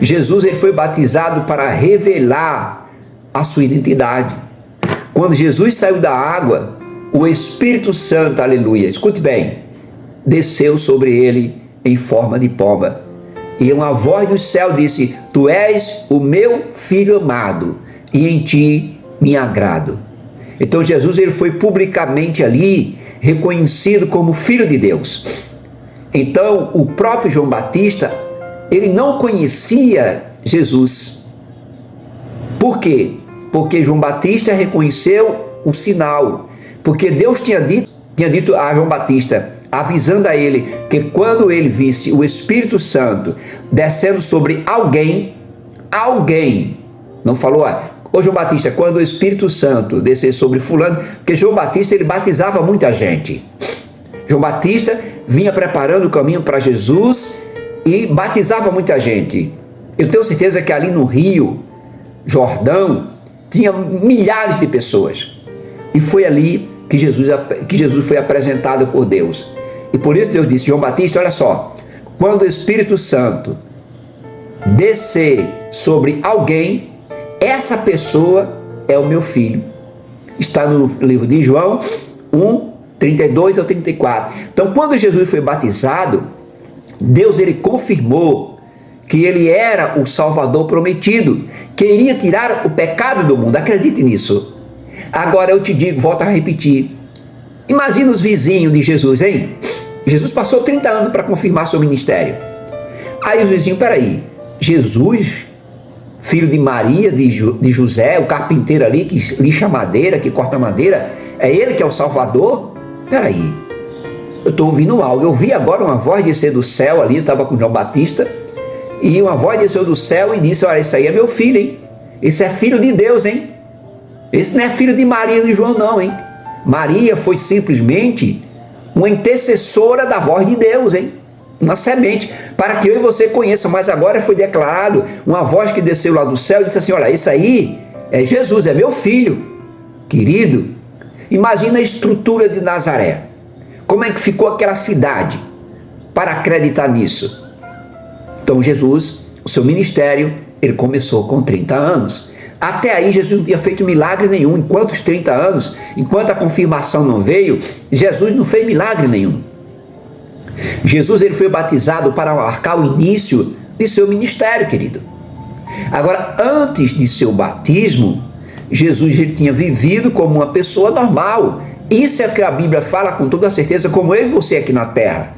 Jesus ele foi batizado para revelar a sua identidade. Quando Jesus saiu da água, o Espírito Santo, aleluia, escute bem, desceu sobre ele em forma de pomba. E uma voz do céu disse: Tu és o meu filho amado, e em ti me agrado. Então Jesus ele foi publicamente ali reconhecido como filho de Deus. Então o próprio João Batista, ele não conhecia Jesus. Por quê? Porque João Batista reconheceu o sinal. Porque Deus tinha dito a João Batista, avisando a ele que quando ele visse o Espírito Santo descendo sobre alguém, não falou, ô João Batista, quando o Espírito Santo descer sobre fulano, porque João Batista ele batizava muita gente. João Batista vinha preparando o caminho para Jesus e batizava muita gente. Eu tenho certeza que ali no Rio Jordão tinha milhares de pessoas. E foi ali que Jesus foi apresentado por Deus. E por isso Deus disse: João Batista, olha só, quando o Espírito Santo descer sobre alguém, essa pessoa é o meu filho. Está no livro de João 1, 32 ao 34. Então, quando Jesus foi batizado, Deus ele confirmou que ele era o Salvador prometido, que iria tirar o pecado do mundo. Acredite nisso. Agora eu te digo, volto a repetir. Imagina os vizinhos de Jesus, hein? Jesus passou 30 anos para confirmar seu ministério. Aí os vizinhos, peraí, Jesus, filho de Maria, de José, o carpinteiro ali que lixa madeira, que corta madeira, é ele que é o Salvador? Peraí, eu estou ouvindo algo. Eu vi agora uma voz descer do céu ali, eu estava com João Batista, e uma voz desceu do céu e disse: olha, esse aí é meu filho, hein? Esse é filho de Deus, hein? Esse não é filho de Maria e de João, não, hein? Maria foi simplesmente uma intercessora da voz de Deus, hein? Uma semente, para que eu e você conheçam. Mas agora foi declarado uma voz que desceu lá do céu e disse assim: olha, esse aí é Jesus, é meu filho querido. Imagina a estrutura de Nazaré. Como é que ficou aquela cidade para acreditar nisso? Então Jesus, o seu ministério, ele começou com 30 anos. Até aí Jesus não tinha feito milagre nenhum. Enquanto os 30 anos, enquanto a confirmação não veio, Jesus não fez milagre nenhum. Jesus ele foi batizado para marcar o início de seu ministério, querido. Agora, antes de seu batismo, Jesus ele tinha vivido como uma pessoa normal. Isso é o que a Bíblia fala com toda certeza, como eu e você aqui na terra.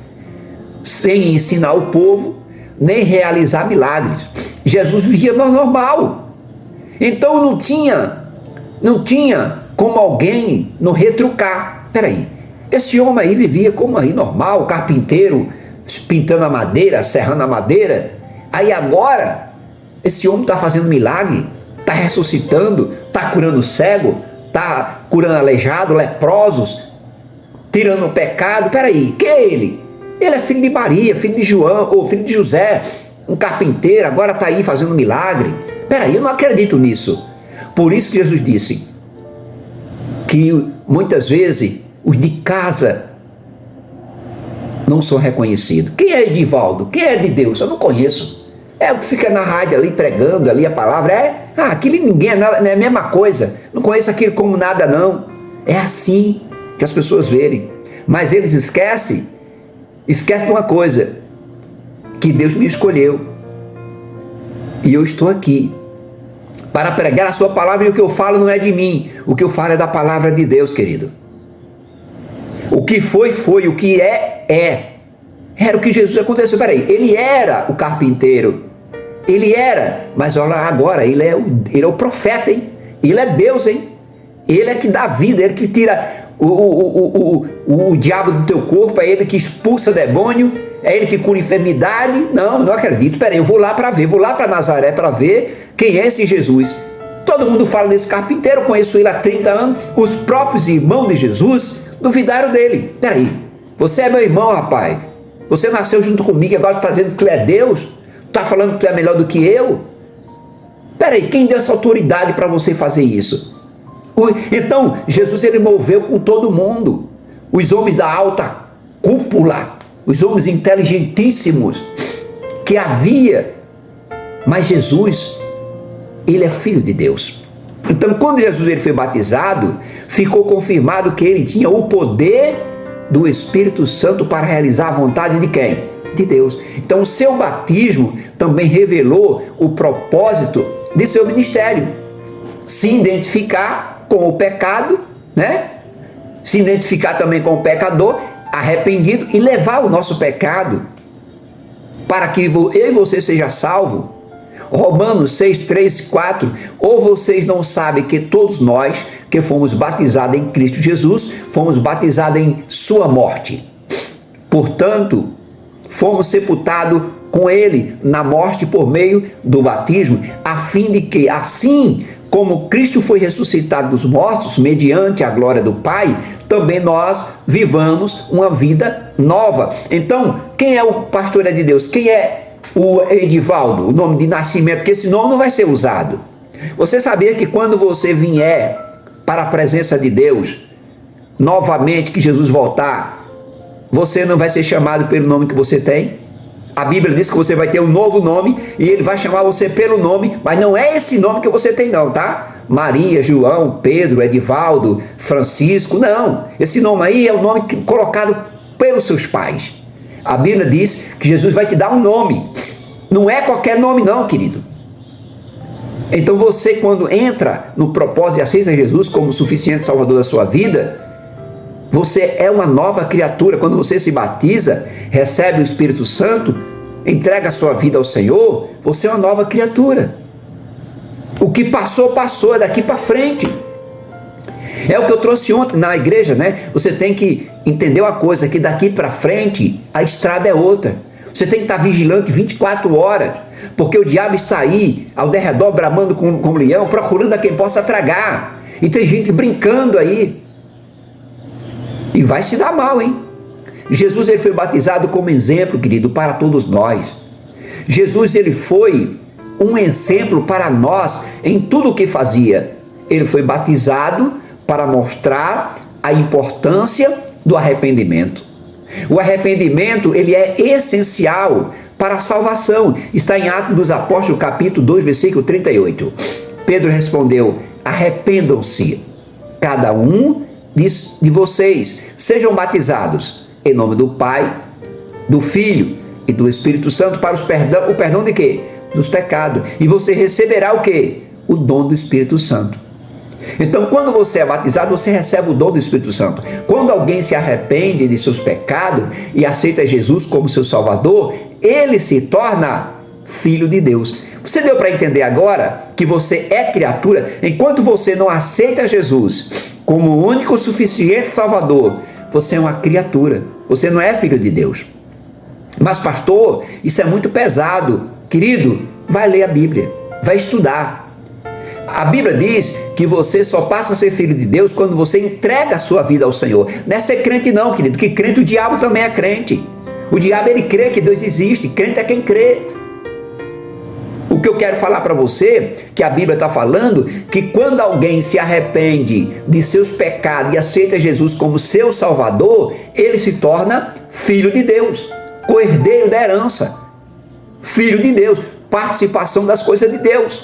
Sem ensinar o povo, nem realizar milagres. Jesus vivia normal. Então não tinha como alguém não retrucar. Peraí, esse homem aí vivia como aí normal, carpinteiro, pintando a madeira, serrando a madeira. Aí agora, esse homem está fazendo milagre, está ressuscitando, está curando cego, está curando aleijado, leprosos, tirando o pecado. Peraí, quem é ele? Ele é filho de Maria, filho de João, ou filho de José, um carpinteiro, agora está aí fazendo milagre. Peraí, eu não acredito nisso. Por isso que Jesus disse que muitas vezes os de casa não são reconhecidos. Quem é Edivaldo? Quem é de Deus? Eu não conheço. É o que fica na rádio ali pregando ali a palavra. Aquilo ninguém é nada, não é a mesma coisa. Não conheço aquilo como nada, não. É assim que as pessoas verem. Mas eles esquecem de uma coisa, que Deus me escolheu. E eu estou aqui para pregar a sua palavra, e o que eu falo não é de mim, o que eu falo é da palavra de Deus, querido. O que foi, o que é. Era o que Jesus aconteceu. Peraí, ele era o carpinteiro, ele era, mas olha agora, ele é o profeta, hein? Ele é Deus, hein? Ele é que dá vida, ele que tira o diabo do teu corpo, é ele que expulsa demônio, é ele que cura enfermidade. Não acredito. Peraí, eu vou lá para ver, vou lá para Nazaré para ver quem é esse Jesus. Todo mundo fala desse carpinteiro, eu conheço ele há 30 anos. Os próprios irmãos de Jesus duvidaram dele. Peraí, você é meu irmão, rapaz. Você nasceu junto comigo e agora está dizendo que tu é Deus? Tu está falando que tu é melhor do que eu? Peraí, quem deu essa autoridade para você fazer isso? Então, Jesus ele moveu com todo mundo. Os homens da alta cúpula, os homens inteligentíssimos que havia Mas Jesus, ele é filho de Deus. Então, quando Jesus ele foi batizado, ficou confirmado que ele tinha o poder do Espírito Santo para realizar a vontade de quem? De Deus. Então, o seu batismo também revelou o propósito de seu ministério. Se identificar com o pecado, né? Se identificar também com o pecador, arrependido, e levar o nosso pecado para que eu e você seja salvo. Romanos 6, 3, 4, ou vocês não sabem que todos nós que fomos batizados em Cristo Jesus, fomos batizados em sua morte. Portanto, fomos sepultados com ele na morte por meio do batismo, a fim de que, assim como Cristo foi ressuscitado dos mortos, mediante a glória do Pai, também nós vivamos uma vida nova. Então, quem é o pastor de Deus? Quem é o Edivaldo, o nome de nascimento? Que esse nome não vai ser usado. Você sabia que quando você vier para a presença de Deus, novamente que Jesus voltar, você não vai ser chamado pelo nome que você tem? A Bíblia diz que você vai ter um novo nome e ele vai chamar você pelo nome, mas não é esse nome que você tem não, tá? Maria, João, Pedro, Edivaldo, Francisco, não. Esse nome aí é o nome colocado pelos seus pais. A Bíblia diz que Jesus vai te dar um nome. Não é qualquer nome não, querido. Então você, quando entra no propósito e aceita Jesus como o suficiente salvador da sua vida, você é uma nova criatura. Quando você se batiza, recebe o Espírito Santo, entrega a sua vida ao Senhor, você é uma nova criatura. O que passou, passou, é daqui para frente. É o que eu trouxe ontem na igreja, né? Você tem que entender uma coisa, que daqui para frente a estrada é outra. Você tem que estar vigilante 24 horas, porque o diabo está aí, ao derredor, bramando como um leão, procurando a quem possa tragar. E tem gente brincando aí. E vai se dar mal, hein? Jesus ele foi batizado como exemplo, querido, para todos nós. Jesus ele foi um exemplo para nós em tudo o que fazia. Ele foi batizado para mostrar a importância do arrependimento. O arrependimento ele é essencial para a salvação. Está em Atos dos Apóstolos, capítulo 2, versículo 38. Pedro respondeu: arrependam-se, cada um de vocês, sejam batizados em nome do Pai, do Filho e do Espírito Santo para o perdão de quê? Dos pecados. E você receberá o quê? O dom do Espírito Santo. Então, quando você é batizado, você recebe o dom do Espírito Santo. Quando alguém se arrepende de seus pecados e aceita Jesus como seu Salvador, ele se torna filho de Deus. Você deu para entender agora que você é criatura? Enquanto você não aceita Jesus como o único suficiente Salvador, você é uma criatura. Você não é filho de Deus. Mas pastor, isso é muito pesado. Querido, vai ler a Bíblia, vai estudar. A Bíblia diz que você só passa a ser filho de Deus quando você entrega a sua vida ao Senhor. Não é ser crente não, querido, que crente, o diabo também é crente. O diabo ele crê que Deus existe, crente é quem crê. O que eu quero falar para você, que a Bíblia está falando, que quando alguém se arrepende de seus pecados e aceita Jesus como seu Salvador, ele se torna filho de Deus, co-herdeiro da herança, filho de Deus, participação das coisas de Deus.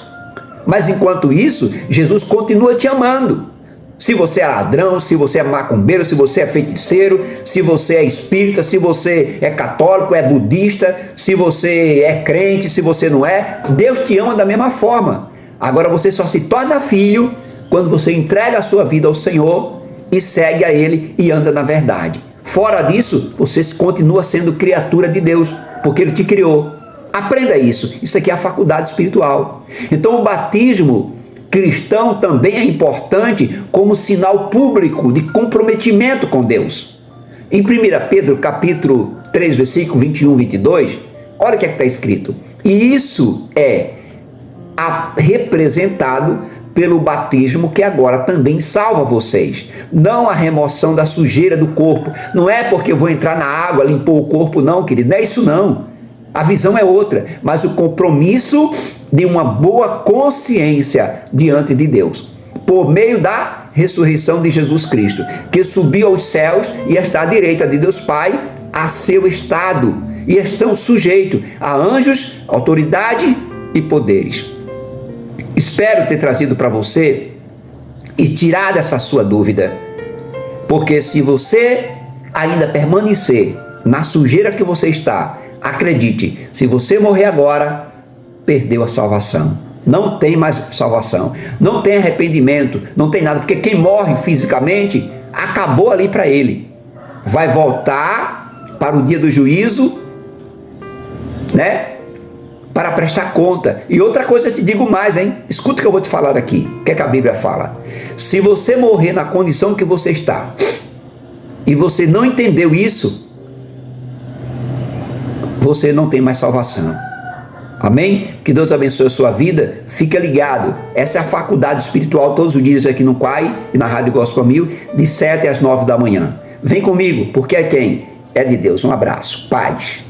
Mas enquanto isso, Jesus continua te amando. Se você é ladrão, se você é macumbeiro, se você é feiticeiro, se você é espírita, se você é católico, é budista, se você é crente, se você não é, Deus te ama da mesma forma. Agora você só se torna filho quando você entrega a sua vida ao Senhor e segue a Ele e anda na verdade. Fora disso, você continua sendo criatura de Deus, porque Ele te criou. Aprenda isso. Isso aqui é a faculdade espiritual. Então o batismo cristão também é importante como sinal público de comprometimento com Deus. Em 1 Pedro capítulo 3, versículo 21 e 22, olha o que está escrito. E isso é representado pelo batismo que agora também salva vocês. Não a remoção da sujeira do corpo. Não é porque eu vou entrar na água, limpar o corpo, não, querido. Não é isso não. A visão é outra, mas o compromisso de uma boa consciência diante de Deus, por meio da ressurreição de Jesus Cristo, que subiu aos céus e está à direita de Deus Pai, a seu estado, e estão sujeitos a anjos, autoridade e poderes. Espero ter trazido para você e tirado essa sua dúvida, porque se você ainda permanecer na sujeira que você está, acredite, se você morrer agora, perdeu a salvação. Não tem mais salvação, não tem arrependimento, não tem nada, porque quem morre fisicamente, acabou ali para ele. Vai voltar para o dia do juízo, né? Para prestar conta. E outra coisa eu te digo mais, hein? Escuta o que eu vou te falar aqui. O que é que a Bíblia fala? Se você morrer na condição que você está, e você não entendeu isso, você não tem mais salvação. Amém? Que Deus abençoe a sua vida. Fica ligado. Essa é a faculdade espiritual todos os dias aqui no Quai e na Rádio Gospel 1000, de 7 às 9 da manhã. Vem comigo, porque é quem? É de Deus. Um abraço. Paz.